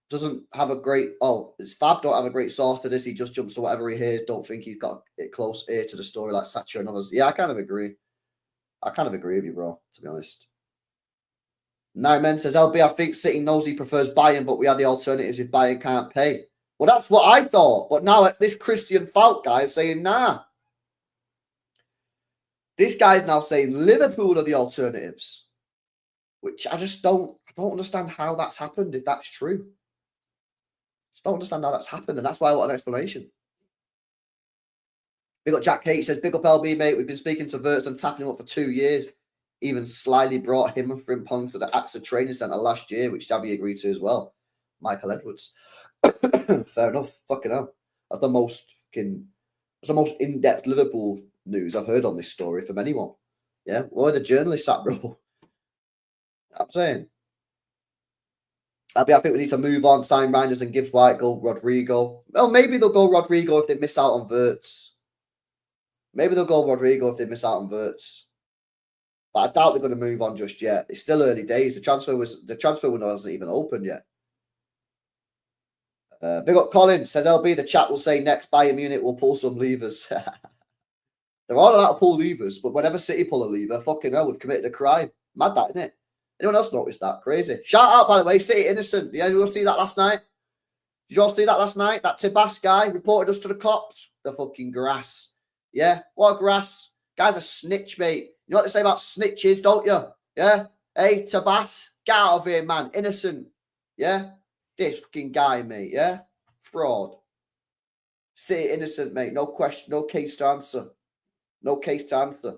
doesn't have a great, it's Fab don't have a great source for this. He just jumps to whatever he hears. Don't think he's got it close ear to the story like Satcher and others. Yeah, I kind of agree. I kind of agree with you, bro, to be honest. Nyman says, LB, I think City knows he prefers Bayern, but we have the alternatives if Bayern can't pay. Well, that's what I thought. But now this Christian Faulk guy is saying, nah. This guy's now saying Liverpool are the alternatives, which I just don't understand how that's happened if that's true. Just don't understand how that's happened, and that's why I want an explanation. We got Jack Kate says, big up LB, mate. We've been speaking to Wirtz and tapping him up for 2 years. Even slyly brought him and Frimpong to the AXA training centre last year, which Xabi agreed to as well. Michael Edwards. Fair enough. Fucking hell. That's the most in-depth Liverpool news I've heard on this story from anyone. Yeah, where are the journalists at, bro? I'm saying. I think we need to move on, sign Reijnders and Gibbs White, go Rodrigo. Well, maybe they'll go Rodrigo if they miss out on Wirtz. Maybe they'll go Rodrigo if they miss out on Wirtz. But I doubt they're going to move on just yet. It's still early days. The transfer window hasn't even opened yet. Big up Colin says, LB, the chat will say next Bayern Munich will pull some levers. They're all allowed to pull levers, but whenever City pull a lever, fucking hell, we've committed a crime. Mad that, isn't it? Anyone else noticed that? Crazy. Shout out, by the way, City innocent. Yeah, you all see that last night? Did you all see that last night? That Tibas guy reported us to the cops. The fucking grass. Yeah, what grass? Guy's a snitch, mate. You know what they say about snitches, don't you? Yeah? Hey, Tibas, get out of here, man. Innocent. Yeah? This fucking guy, mate, yeah? Fraud. City innocent, mate. No question, no case to answer. No case to answer.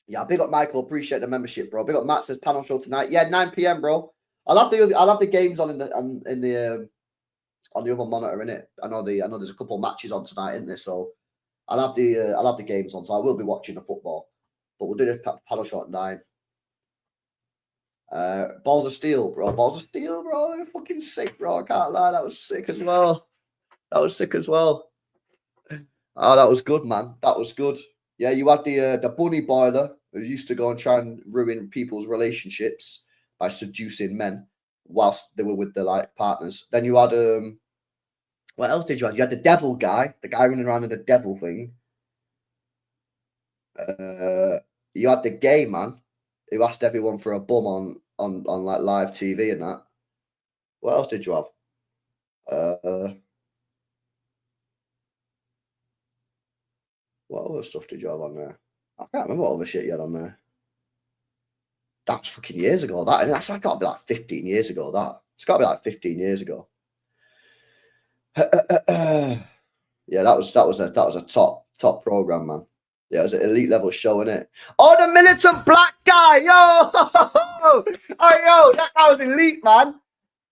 Yeah, big up Michael. Appreciate the membership, bro. Big up Matt says panel show tonight. Yeah, 9 p.m, bro. I'll have the games on on the other monitor, innit? I know there's a couple of matches on tonight, isn't there? So I'll have the games on. So I will be watching the football, but we'll do the panel show at 9. Balls of steel, bro. Balls of steel, bro. They're fucking sick, bro. I can't lie. That was sick as well. Oh, that was good, man. That was good. Yeah, you had the bunny boiler who used to go and try and ruin people's relationships by seducing men whilst they were with their like partners. Then you had what else did you have? You had the devil guy, the guy running around in the devil thing. You had the gay man who asked everyone for a bum on like live TV and that. What else did you have? What other stuff did you have on there? I can't remember what other shit you had on there. That's fucking years ago. That's got to be like 15 years ago. It's got to be like 15 years ago. Yeah, that was a top program, man. Yeah, it was an elite level show, innit? Oh, the militant black guy, yo! Oh, yo, that guy was elite, man.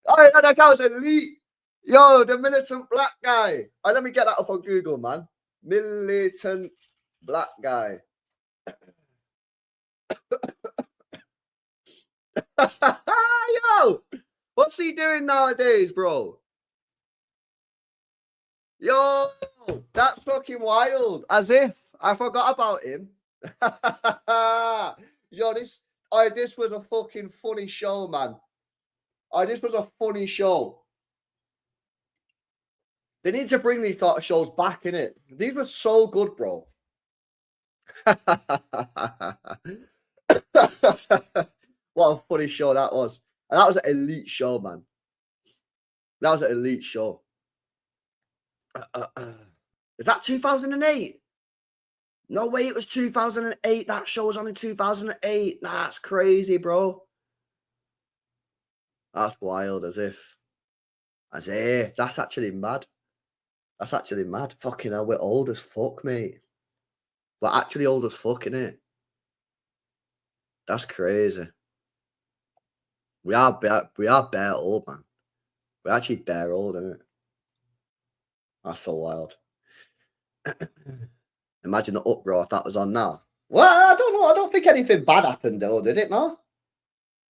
Oh, that guy was elite. Yo, the militant black guy. Oh, let me get that up on Google, man. Militant black guy. Yo, what's he doing nowadays, bro? Yo, that's fucking wild. As if I forgot about him. Yo, this was a fucking funny show, man. This was a funny show. They need to bring these sort of shows back, innit? These were so good, bro. What a funny show that was. And that was an elite show, man. That was an elite show. Is that 2008? No way, it was 2008. That show was on in 2008. Nah, that's crazy, bro. That's wild, as if. That's actually mad. That's actually mad. Fucking hell, we're old as fuck, mate. We're actually old as fuck, innit? That's crazy. We are bare old, man. We're actually bare old, innit? That's so wild. Imagine the uproar if that was on now. Well, I don't know. I don't think anything bad happened, though, did it, no?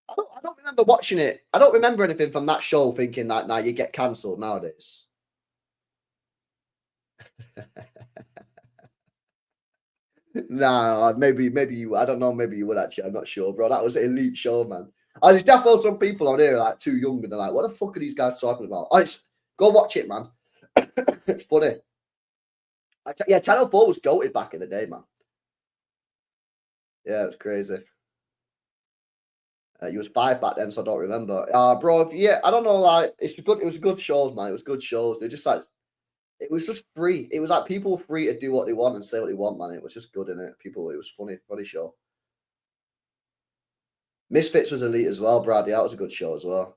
I don't remember watching it. I don't remember anything from that show thinking that now you get cancelled nowadays. Nah, maybe you. I don't know. Maybe you would actually. I'm not sure, bro. That was an elite show, man. There's definitely some people on here like too young and they're like, "What the fuck are these guys talking about?" Go watch it, man. It's funny. Yeah, Channel 4 was goated back in the day, man. Yeah, it was crazy. You was 5 back then, so I don't remember. Bro, yeah, I don't know. Like, it's good. It was good shows, man. It was good shows. They're just like, it was just free. It was like people were free to do what they want and say what they want, man. It was just good, innit? It was funny show. Misfits was elite as well, Brad. Yeah, that was a good show as well.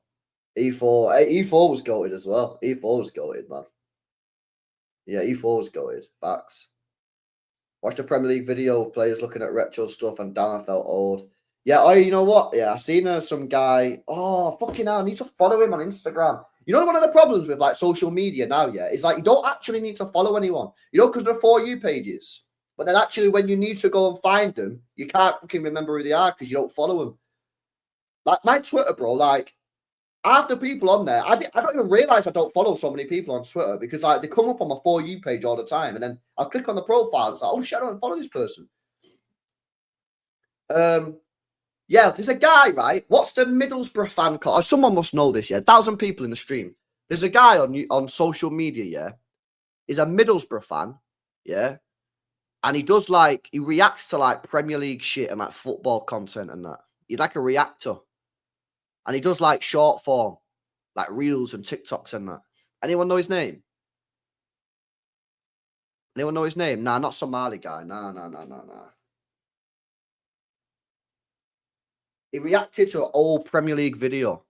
E4 was goated as well. E4 was goated, man. Yeah, E4 was goated. Facts. Watched the Premier League video, players looking at retro stuff, and damn, I felt old. Yeah, you know what? Yeah, I seen some guy. Oh, fucking hell, I need to follow him on Instagram. You know, one of the problems with like social media now, yeah, is like you don't actually need to follow anyone. You know, because they're For You pages. But then actually, when you need to go and find them, you can't fucking remember who they are because you don't follow them. Like my Twitter, bro, like half the people on there, I don't even realize I don't follow so many people on Twitter because like they come up on my For You page all the time, and then I'll click on the profile. And it's like, oh shit, I don't follow this person. Yeah, there's a guy, right? What's the Middlesbrough fan called? Someone must know this, yeah. 1,000 people in the stream. There's a guy on social media, yeah. He's a Middlesbrough fan, yeah. And he reacts to like Premier League shit and like football content and that. He's like a reactor. And he does like short form, like reels and TikToks and that. Anyone know his name? Anyone know his name? Nah, not Somali guy. Nah. He reacted to an old Premier League video.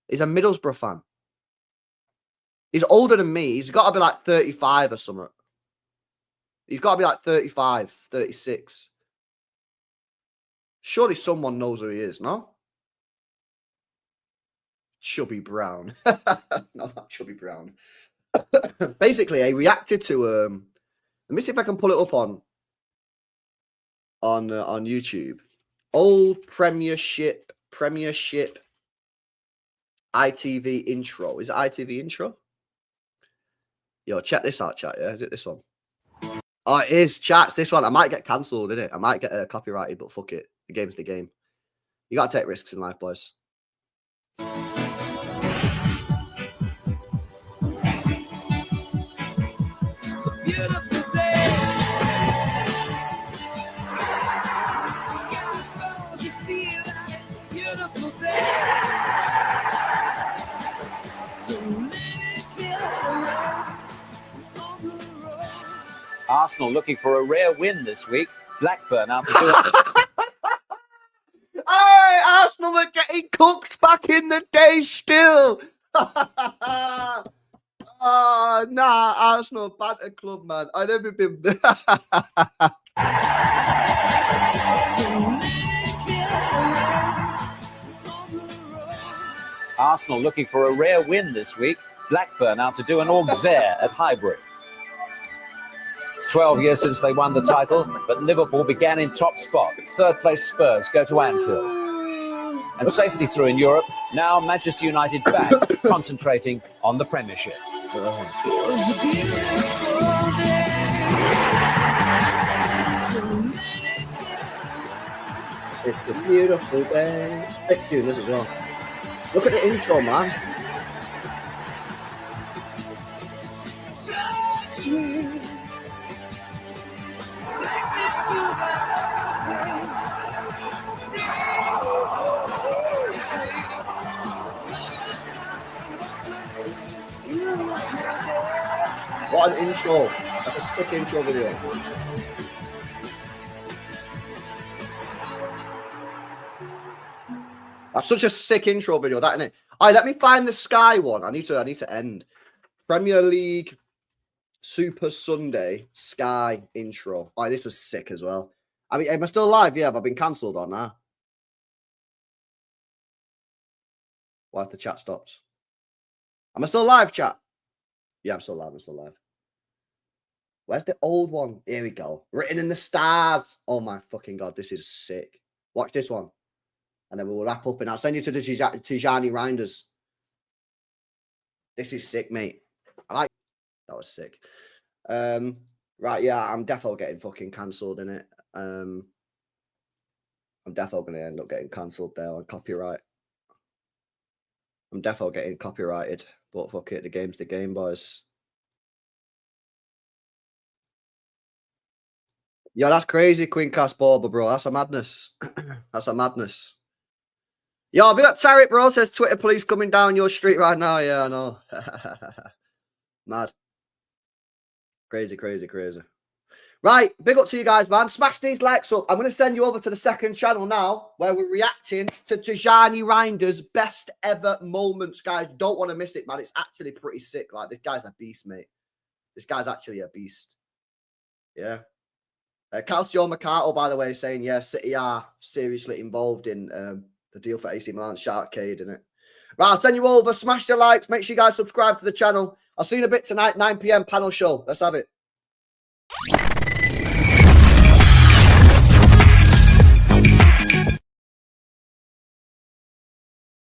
He's a Middlesbrough fan. He's older than me. He's got to be like 35 or something. He's got to be like 35, 36. Surely someone knows who he is, no? Chubby Brown. No, not Chubby Brown. Basically, I reacted to let me see if I can pull it up on YouTube. Old Premiership ITV intro. Is it ITV intro? Yo, check this out, chat. Yeah, is it this one? Oh, it is, chat. It's this one. I might get cancelled, innit? I might get copyrighted, but fuck it. The game's the game. You gotta take risks in life, boys. It's a beautiful day. The sky falls, you feel like it's a beautiful day. So many kill on the road. Arsenal looking for a rare win this week. Blackburn out to do it. Alright, Arsenal were getting cooked back in the day still. Oh, nah, Arsenal, banter club, man. I've never been. Arsenal looking for a rare win this week. Blackburn out to do an Auxerre at Highbury. 12 years since they won the title, but Liverpool began in top spot. Third place Spurs go to Anfield. And safely through in Europe, now Manchester United back, concentrating on the Premiership. It was a beautiful day. So many It's a beautiful day. Let's do this as well. Look at the intro, man. touch me. Take me to that other place. What an intro. That's a sick intro video. That's such a sick intro video, that, isn't it? All right, let me find the Sky one. I need to end. Premier League Super Sunday Sky intro. Oh, this was sick as well. I mean, am I still live? Yeah, have I been cancelled on now? Why has the chat stopped? Am I still live, chat? Yeah, I'm still live. I'm still live. Where's the old one? Here we go. Written in the stars. Oh my fucking God, this is sick. Watch this one. And then we'll wrap up and I'll send you to the Tijani Reijnders. This is sick, mate. I like that was sick. Right, yeah, I'm definitely getting fucking cancelled in it. I'm definitely gonna end up getting cancelled there on copyright. I'm definitely getting copyrighted, but fuck it, the game's the game, boys. Yeah, that's crazy, Queencast Barber, bro. That's a madness. That's a madness. Yo, big up Tarek, bro. Says Twitter police coming down your street right now. Yeah, I know. Mad. Crazy, crazy, crazy. Right, big up to you guys, man. Smash these likes up. I'm going to send you over to the second channel now, where we're reacting to Tijani Reijnders' best ever moments, guys. Don't want to miss it, man. It's actually pretty sick. Like, this guy's a beast, mate. This guy's actually a beast. Yeah. Calcio Mercato, by the way, saying, yeah, City are seriously involved in the deal for AC Milan, Sharkade, innit? Right, I'll send you over. Smash the likes. Make sure you guys subscribe to the channel. I'll see you in a bit tonight, 9 p.m. panel show. Let's have it.